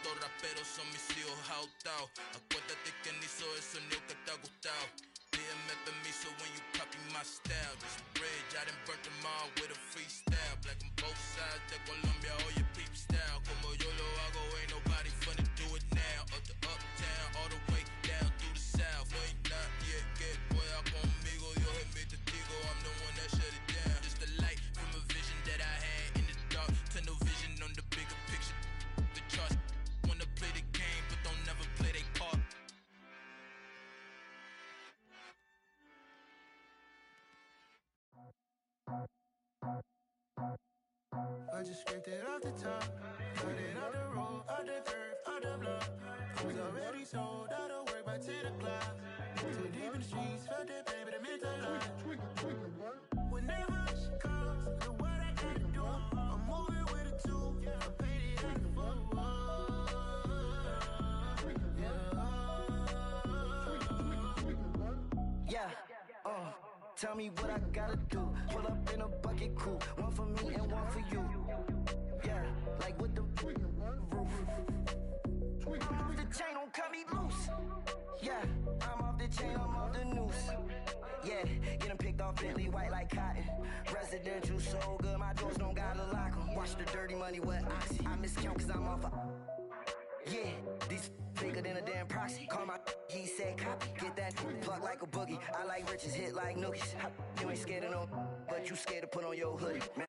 Estos raperos son mis hijos jautados. Acuérdate que ni hizo el sonido que te ha gustado. Pídeme permiso when you copy my style. This bridge, I done burnt them all with a freestyle. Black on both sides de Colombia, oye peep style. Como yo lo hago, ain't nobody finna do it now. Up to uptown, all the way down through the south. No hay nadie que pueda conmigo, Dios es mi testigo. I'm the one that shut it down. Just the light from a vision that I had in the dark. Tunnel vision on the bigger picture. The charts wanna play the game, but don't never play their part. I just scraped it off the top, cut it off the road, off the curve, off the block. I was already sold, out of work by 10 o'clock. Too deep in the streets, felt that pain, but it meant a lot. Whenever she calls, the what I gotta do, I'm moving with a two. I paid it at the full. Tell me what I gotta do. Pull up in a bucket crew, one for me and one for you. Yeah, like with the roof. I'm off the chain, don't cut me loose. Yeah, I'm off the chain, I'm off the noose. Yeah, get them picked off Bentley, white like cotton. Residential so good, my doors don't gotta lock them. Watch the dirty money with Oxy. I miscount cause I'm off a... Yeah, these bigger than a damn proxy. Call my he said copy. Get that plug like a boogie. I like riches, hit like nookies. You ain't scared of no, but you scared to put on your hoodie. Man.